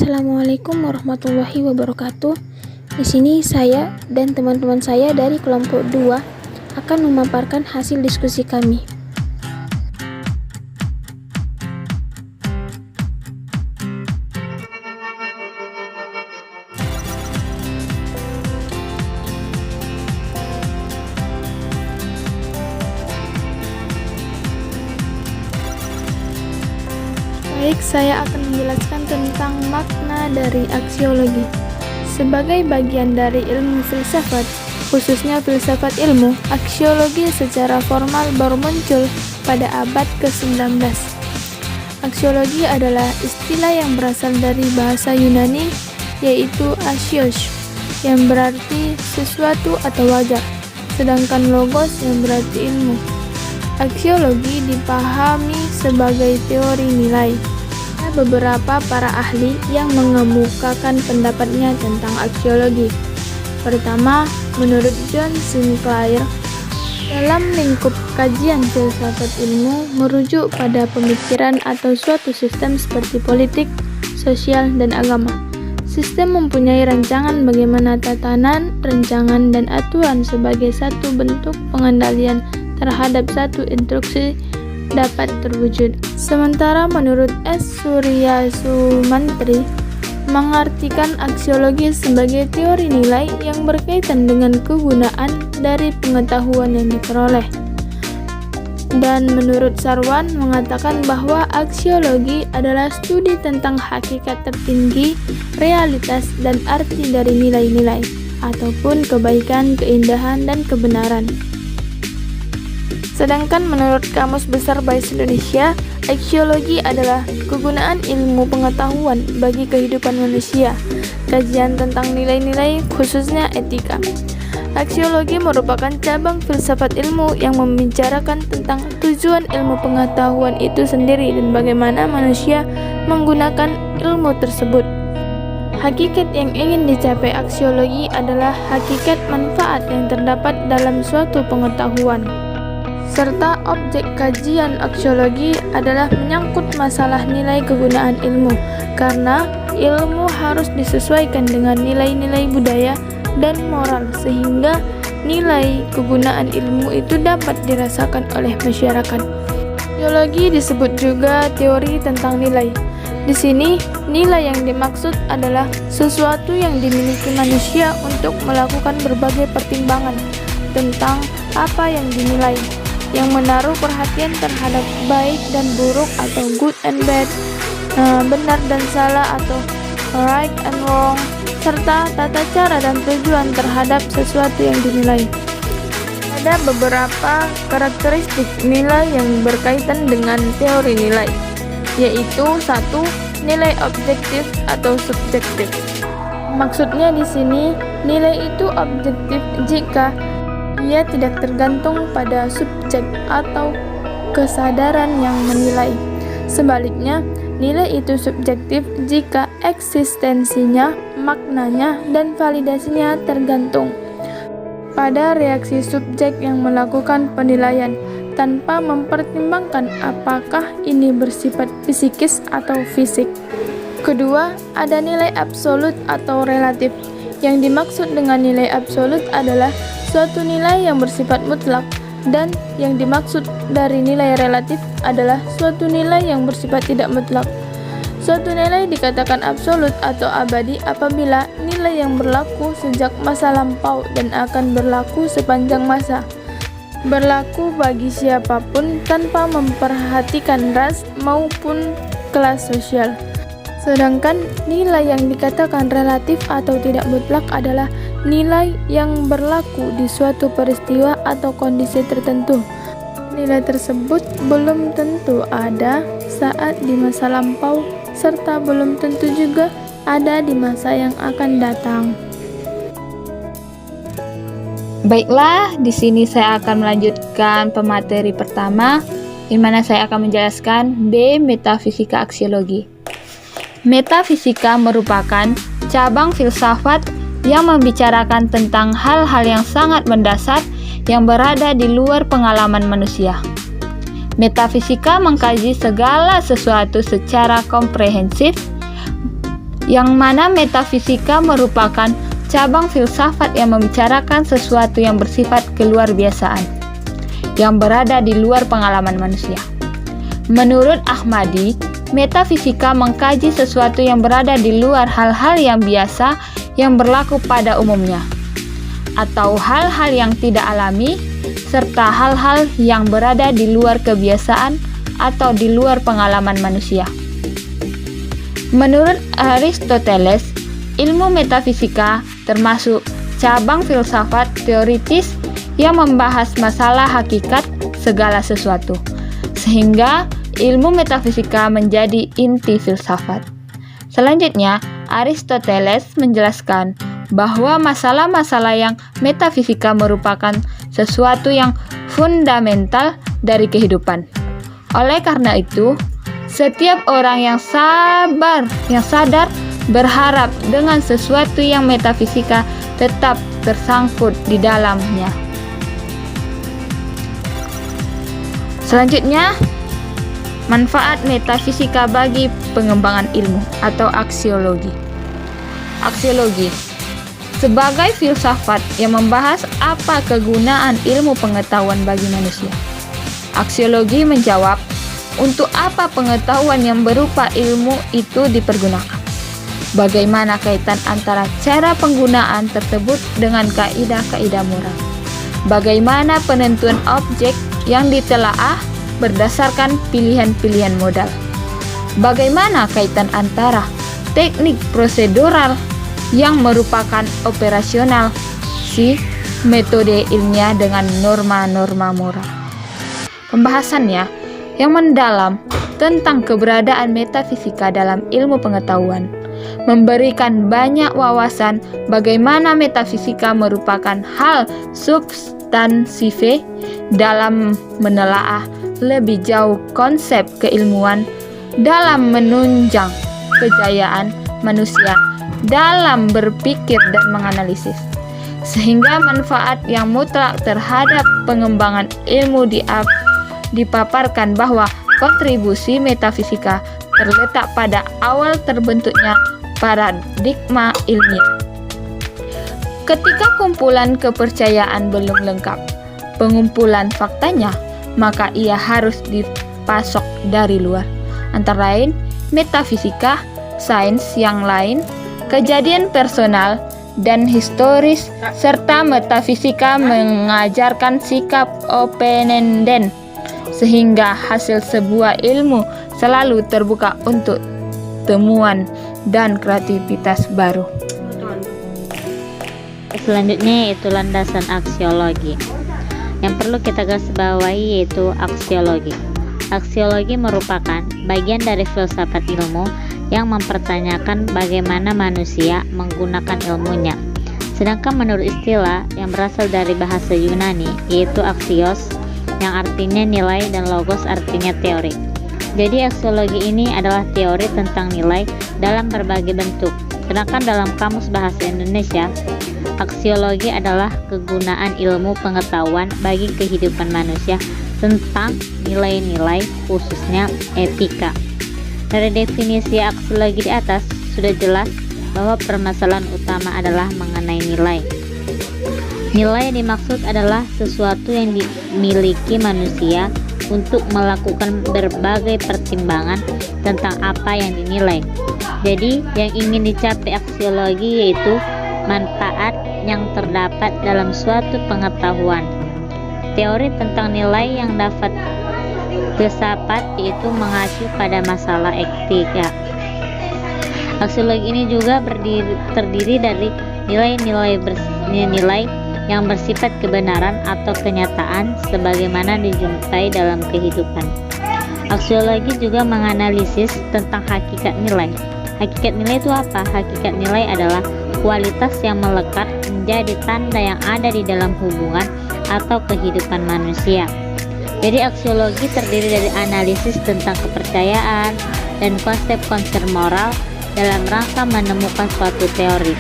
Assalamualaikum warahmatullahi wabarakatuh. Di sini saya dan teman-teman saya dari kelompok 2 akan memaparkan hasil diskusi kami. Baik, saya akan menjelaskan tentang makna dari aksiologi. Sebagai bagian dari ilmu filsafat, khususnya filsafat ilmu, aksiologi secara formal baru muncul pada abad ke-19. Aksiologi adalah istilah yang berasal dari bahasa Yunani, yaitu asios, yang berarti sesuatu atau wajar, sedangkan logos yang berarti ilmu. Aksiologi dipahami sebagai teori nilai. Ada beberapa para ahli yang mengemukakan pendapatnya tentang aksiologi. Pertama, menurut John Sinclair, dalam lingkup kajian filsafat ilmu merujuk pada pemikiran atau suatu sistem seperti politik, sosial, dan agama. Sistem mempunyai rancangan bagaimana tatanan, rancangan, dan aturan sebagai satu bentuk pengendalian terhadap satu instruksi dapat terwujud. Sementara menurut S. Surya Sumantri, mengartikan aksiologi sebagai teori nilai yang berkaitan dengan kegunaan dari pengetahuan yang diperoleh. Dan menurut Sarwan mengatakan bahwa aksiologi adalah studi tentang hakikat tertinggi, realitas, dan arti dari nilai-nilai, ataupun kebaikan, keindahan, dan kebenaran. Sedangkan menurut Kamus Besar Bahasa Indonesia, aksiologi adalah kegunaan ilmu pengetahuan bagi kehidupan manusia, kajian tentang nilai-nilai khususnya etika. Aksiologi merupakan cabang filsafat ilmu yang membicarakan tentang tujuan ilmu pengetahuan itu sendiri dan bagaimana manusia menggunakan ilmu tersebut. Hakikat yang ingin dicapai aksiologi adalah hakikat manfaat yang terdapat dalam suatu pengetahuan. Serta objek kajian aksiologi adalah menyangkut masalah nilai kegunaan ilmu, karena ilmu harus disesuaikan dengan nilai-nilai budaya dan moral sehingga nilai kegunaan ilmu itu dapat dirasakan oleh masyarakat. Aksiologi disebut juga teori tentang nilai. Di sini, nilai yang dimaksud adalah sesuatu yang dimiliki manusia untuk melakukan berbagai pertimbangan tentang apa yang dinilai, yang menaruh perhatian terhadap baik dan buruk atau good and bad, benar dan salah atau right and wrong, serta tata cara dan tujuan terhadap sesuatu yang dinilai. Ada beberapa karakteristik nilai yang berkaitan dengan teori nilai, yaitu 1. Nilai objektif atau subjektif. Maksudnya di sini, nilai itu objektif jika ia tidak tergantung pada subjek atau kesadaran yang menilai. Sebaliknya, nilai itu subjektif jika eksistensinya, maknanya, dan validasinya tergantung pada reaksi subjek yang melakukan penilaian tanpa mempertimbangkan apakah ini bersifat psikis atau fisik. Kedua, ada nilai absolut atau relatif. Yang dimaksud dengan nilai absolut adalah suatu nilai yang bersifat mutlak, dan yang dimaksud dari nilai relatif adalah suatu nilai yang bersifat tidak mutlak. Suatu nilai dikatakan absolut atau abadi apabila nilai yang berlaku sejak masa lampau dan akan berlaku sepanjang masa, berlaku bagi siapapun tanpa memperhatikan ras maupun kelas sosial. Sedangkan nilai yang dikatakan relatif atau tidak mutlak adalah nilai yang berlaku di suatu peristiwa atau kondisi tertentu. Nilai tersebut belum tentu ada saat di masa lampau, serta belum tentu juga ada di masa yang akan datang. Baiklah, di sini saya akan melanjutkan pemateri pertama, di mana saya akan menjelaskan B. Metafisika aksiologi. Metafisika merupakan cabang filsafat yang membicarakan tentang hal-hal yang sangat mendasar yang berada di luar pengalaman manusia. Metafisika mengkaji segala sesuatu secara komprehensif yang mana metafisika merupakan cabang filsafat yang membicarakan sesuatu yang bersifat keluar biasaan, yang berada di luar pengalaman manusia. Menurut Ahmadi, metafisika mengkaji sesuatu yang berada di luar hal-hal yang biasa yang berlaku pada umumnya, atau hal-hal yang tidak alami, serta hal-hal yang berada di luar kebiasaan atau di luar pengalaman manusia. Menurut Aristoteles, ilmu metafisika termasuk cabang filsafat teoritis yang membahas masalah hakikat segala sesuatu, sehingga ilmu metafisika menjadi inti filsafat. Selanjutnya, Aristoteles menjelaskan bahwa masalah-masalah yang metafisika merupakan sesuatu yang fundamental dari kehidupan. Oleh karena itu, setiap orang yang sadar berharap dengan sesuatu yang metafisika tetap tersangkut di dalamnya. Selanjutnya, manfaat metafisika bagi pengembangan ilmu atau aksiologi. Aksiologi sebagai filsafat yang membahas apa kegunaan ilmu pengetahuan bagi manusia. Aksiologi menjawab, untuk apa pengetahuan yang berupa ilmu itu dipergunakan? Bagaimana kaitan antara cara penggunaan tersebut dengan kaidah-kaidah moral? Bagaimana penentuan objek yang ditelaah berdasarkan pilihan-pilihan modal? Bagaimana kaitan antara teknik prosedural yang merupakan operasional metode ilmiah dengan norma-norma moral? Pembahasannya yang mendalam tentang keberadaan metafisika dalam ilmu pengetahuan memberikan banyak wawasan bagaimana metafisika merupakan hal substansive dalam menelaah lebih jauh konsep keilmuan dalam menunjang kejayaan manusia dalam berpikir dan menganalisis, sehingga manfaat yang mutlak terhadap pengembangan ilmu dipaparkan bahwa kontribusi metafisika terletak pada awal terbentuknya paradigma ilmiah. Ketika kumpulan kepercayaan belum lengkap pengumpulan faktanya, maka ia harus dipasok dari luar, antara lain metafisika, sains yang lain, kejadian personal dan historis, serta metafisika mengajarkan sikap open-ended, sehingga hasil sebuah ilmu selalu terbuka untuk temuan dan kreativitas baru. Selanjutnya yaitu landasan aksiologi. Yang perlu kita garis bawahi yaitu aksiologi. Aksiologi merupakan bagian dari filsafat ilmu yang mempertanyakan bagaimana manusia menggunakan ilmunya. Sedangkan menurut istilah yang berasal dari bahasa Yunani yaitu aksios, yang artinya nilai, dan logos artinya teori. Jadi aksiologi ini adalah teori tentang nilai dalam berbagai bentuk. Sedangkan dalam Kamus Bahasa Indonesia, aksiologi adalah kegunaan ilmu pengetahuan bagi kehidupan manusia tentang nilai-nilai, khususnya etika. Dari definisi aksiologi di atas sudah jelas bahwa permasalahan utama adalah mengenai nilai. Nilai yang dimaksud adalah sesuatu yang dimiliki manusia untuk melakukan berbagai pertimbangan tentang apa yang dinilai. Jadi, yang ingin dicapai aksiologi yaitu manfaat yang terdapat dalam suatu pengetahuan. Teori tentang nilai yang dapat filsafat yaitu mengacu pada masalah etika. Aksiologi ini juga terdiri dari nilai yang bersifat kebenaran atau kenyataan sebagaimana dijumpai dalam kehidupan. Aksiologi juga menganalisis tentang hakikat nilai. Hakikat nilai itu apa? Hakikat nilai adalah kualitas yang melekat menjadi tanda yang ada di dalam hubungan atau kehidupan manusia. Jadi aksiologi terdiri dari analisis tentang kepercayaan dan konsep-konsep moral dalam rangka menemukan suatu teori.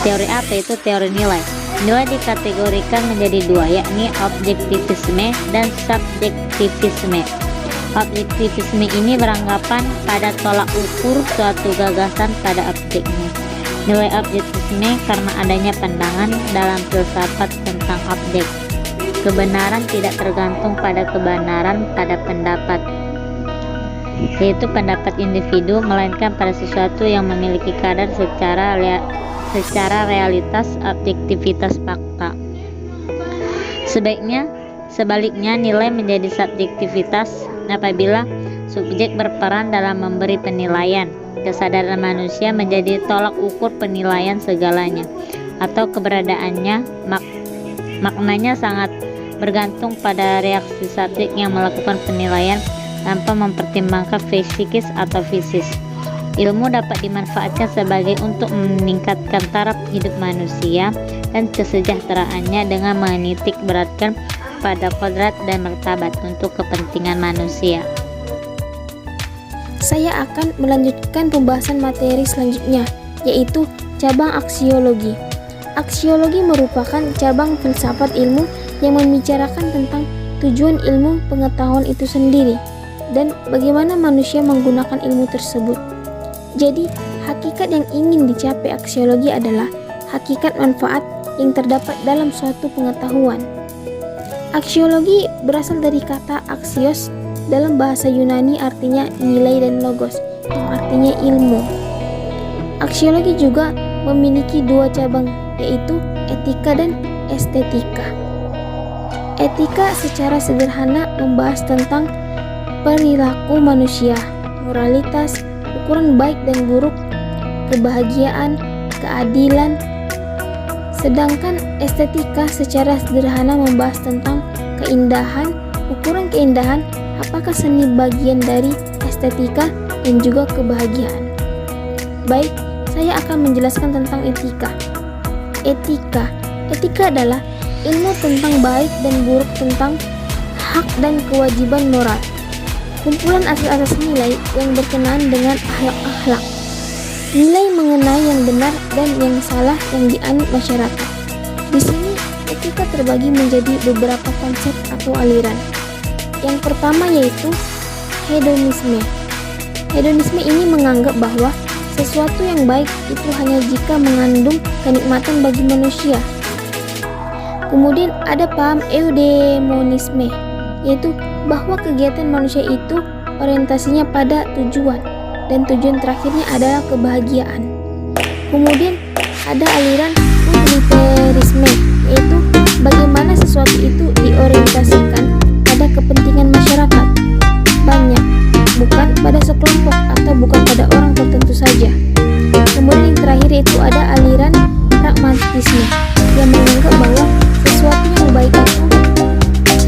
Teori apa itu? Teori nilai. Nilai dikategorikan menjadi dua, yakni objektivisme dan subjektivisme. Objektivisme ini beranggapan pada tolak ukur suatu gagasan pada objeknya. Nilai objektivisme karena adanya pandangan dalam filsafat tentang objek. Kebenaran tidak tergantung pada kebenaran pada pendapat, yaitu pendapat individu, melainkan pada sesuatu yang memiliki kadar secara realitas objektivitas fakta. Sebaliknya nilai menjadi subjektivitas apabila subjek berperan dalam memberi penilaian. Kesadaran manusia menjadi tolak ukur penilaian segalanya atau keberadaannya. Maknanya sangat bergantung pada reaksi subjek yang melakukan penilaian tanpa mempertimbangkan psikis atau fisis. Ilmu dapat dimanfaatkan sebagai untuk meningkatkan taraf hidup manusia dan kesejahteraannya dengan menitik beratkan pada kodrat dan martabat untuk kepentingan manusia. Saya akan melanjutkan pembahasan materi selanjutnya, yaitu cabang aksiologi. Aksiologi merupakan cabang filsafat ilmu yang membicarakan tentang tujuan ilmu pengetahuan itu sendiri dan bagaimana manusia menggunakan ilmu tersebut. Jadi, hakikat yang ingin dicapai aksiologi adalah hakikat manfaat yang terdapat dalam suatu pengetahuan. Aksiologi berasal dari kata aksios dalam bahasa Yunani, artinya nilai, dan logos yang artinya ilmu. Aksiologi juga memiliki dua cabang, yaitu etika dan estetika. Etika secara sederhana membahas tentang perilaku manusia, moralitas, ukuran baik dan buruk, kebahagiaan, keadilan. Sedangkan estetika secara sederhana membahas tentang keindahan, ukuran keindahan, apakah seni bagian dari estetika, dan juga kebahagiaan. Baik, saya akan menjelaskan tentang etika. Etika adalah ilmu tentang baik dan buruk, tentang hak dan kewajiban moral. Kumpulan asas-asas nilai yang berkenaan dengan akhlak-akhlak. Nilai mengenai yang benar dan yang salah yang dianut masyarakat. Di sini etika terbagi menjadi beberapa konsep atau aliran. Yang pertama yaitu hedonisme. Hedonisme ini menganggap bahwa sesuatu yang baik itu hanya jika mengandung kenikmatan bagi manusia. Kemudian ada paham eudemonisme, yaitu bahwa kegiatan manusia itu orientasinya pada tujuan, dan tujuan terakhirnya adalah kebahagiaan. Kemudian ada aliran utilitarisme, yaitu bagaimana sesuatu itu diorientasikan pada kepentingan masyarakat banyak, bukan pada sekelompok atau bukan pada orang tertentu saja. Kemudian yang terakhir yaitu ada aliran pragmatisme yang menganggap bahwa sesuatu yang baik itu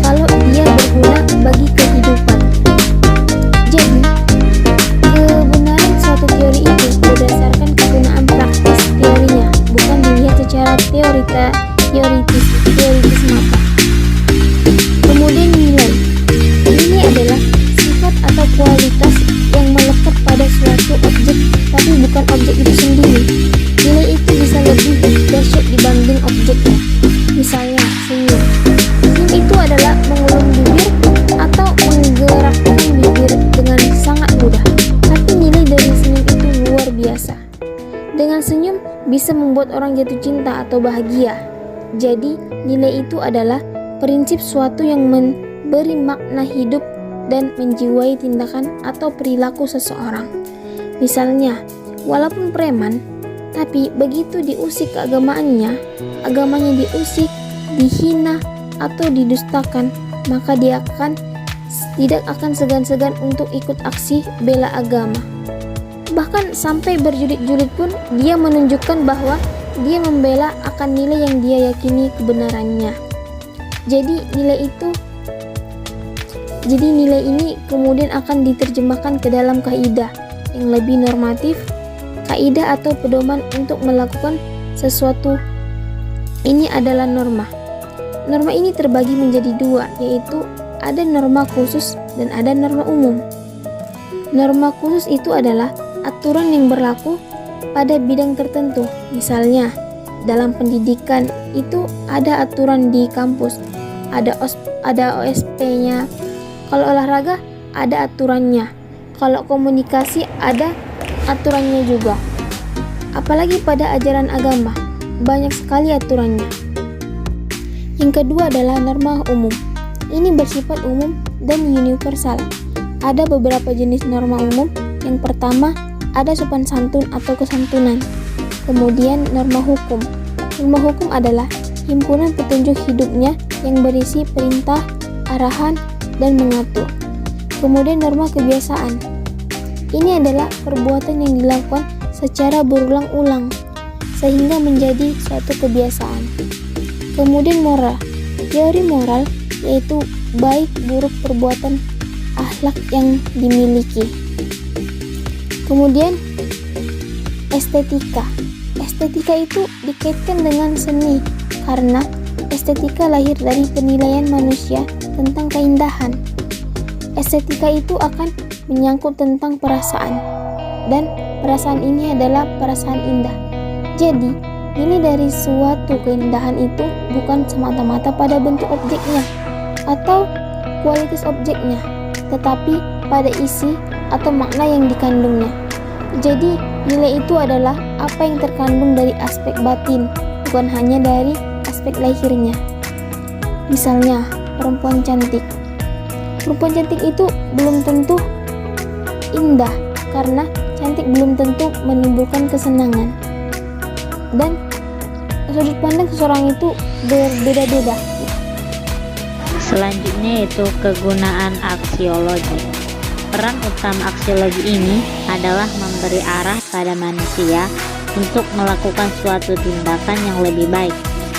kalau dia berguna bagi kehidupan. Jadi, kebenaran suatu teori itu berdasarkan kegunaan praktis teorinya, bukan dilihat secara teoritis mata. Kemudian nilai. Nilai adalah sifat atau kualitas yang melekat pada suatu objek, tapi bukan objek itu sendiri. Nilai itu bisa lebih dahsyat dibanding objeknya. Misalnya, senyum. Senyum itu adalah mengulum bibir atau menggerakkan bibir dengan sangat mudah. Tapi nilai dari senyum itu luar biasa. Dengan senyum bisa membuat orang jatuh cinta atau bahagia. Jadi, nilai itu adalah prinsip suatu yang memberi makna hidup dan menjiwai tindakan atau perilaku seseorang. Misalnya, walaupun preman, tapi begitu diusik keagamaannya, agamanya diusik, dihina, atau didustakan, maka dia tidak akan segan-segan untuk ikut aksi bela agama. Bahkan sampai berjulit-julit pun dia menunjukkan bahwa dia membela akan nilai yang dia yakini kebenarannya. Jadi nilai ini kemudian akan diterjemahkan ke dalam kaidah yang lebih normatif, kaidah atau pedoman untuk melakukan sesuatu. Ini adalah norma. Norma ini terbagi menjadi dua, yaitu ada norma khusus dan ada norma umum. Norma khusus itu adalah aturan yang berlaku pada bidang tertentu. Misalnya, dalam pendidikan itu ada aturan di kampus, ada OSP-nya. Kalau olahraga ada aturannya. Kalau komunikasi ada aturannya juga. Apalagi pada ajaran agama, banyak sekali aturannya. Yang kedua adalah norma umum. Ini bersifat umum dan universal. Ada beberapa jenis norma umum. Yang pertama, ada sopan santun atau kesantunan. Kemudian norma hukum. Norma hukum adalah himpunan petunjuk hidupnya yang berisi perintah, arahan, dan mengatur. Kemudian norma kebiasaan. Ini adalah perbuatan yang dilakukan secara berulang-ulang sehingga menjadi suatu kebiasaan. Kemudian moral. Teori moral yaitu baik buruk perbuatan akhlak yang dimiliki. Kemudian estetika. Estetika itu dikaitkan dengan seni karena estetika lahir dari penilaian manusia tentang keindahan. Estetika itu akan menyangkut tentang perasaan, dan perasaan ini adalah perasaan indah. Jadi, nilai dari suatu keindahan itu bukan semata-mata pada bentuk objeknya atau kualitas objeknya, tetapi pada isi atau makna yang dikandungnya. Jadi, nilai itu adalah apa yang terkandung dari aspek batin, bukan hanya dari aspek lahirnya. Misalnya, perempuan cantik. Perempuan cantik itu belum tentu indah, karena cantik belum tentu menimbulkan kesenangan. Dan sudut pandang seseorang itu berbeda-beda. Selanjutnya yaitu kegunaan aksiologi. Peran utama aksiologi ini adalah memberi arah pada manusia untuk melakukan suatu tindakan yang lebih baik.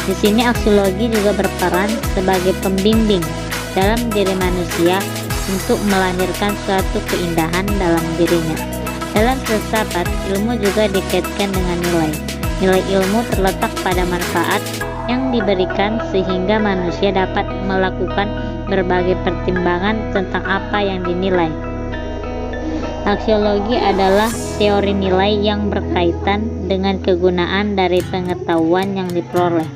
Di sini aksiologi juga berperan sebagai pembimbing dalam diri manusia untuk melahirkan suatu keindahan dalam dirinya. Dalam filsafat, ilmu juga dikaitkan dengan nilai. Nilai ilmu terletak pada manfaat yang diberikan sehingga manusia dapat melakukan berbagai pertimbangan tentang apa yang dinilai. Aksiologi adalah teori nilai yang berkaitan dengan kegunaan dari pengetahuan yang diperoleh.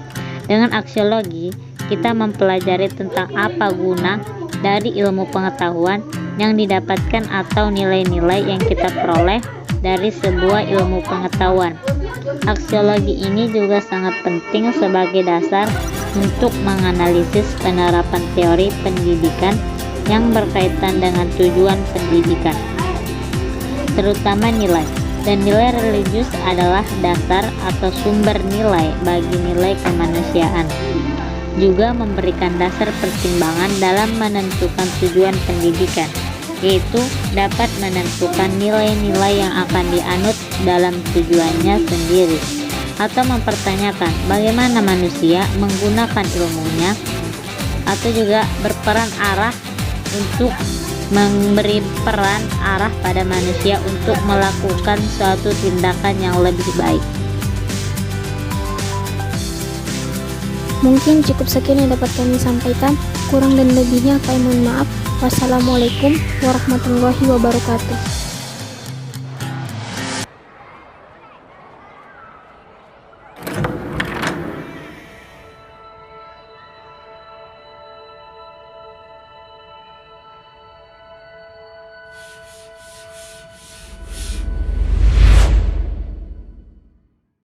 Dengan aksiologi, kita mempelajari tentang apa guna dari ilmu pengetahuan yang didapatkan atau nilai-nilai yang kita peroleh dari sebuah ilmu pengetahuan. Aksiologi ini juga sangat penting sebagai dasar untuk menganalisis penerapan teori pendidikan yang berkaitan dengan tujuan pendidikan, terutama nilai. Dan nilai religius adalah dasar atau sumber nilai bagi nilai kemanusiaan. Juga memberikan dasar pertimbangan dalam menentukan tujuan pendidikan, yaitu dapat menentukan nilai-nilai yang akan dianut dalam tujuannya sendiri, atau mempertanyakan bagaimana manusia menggunakan ilmunya, atau juga berperan arah untuk memberi peran arah pada manusia untuk melakukan suatu tindakan yang lebih baik. Mungkin cukup sekian yang dapat kami sampaikan. Kurang dan lebihnya kami mohon maaf. Wassalamualaikum warahmatullahi wabarakatuh.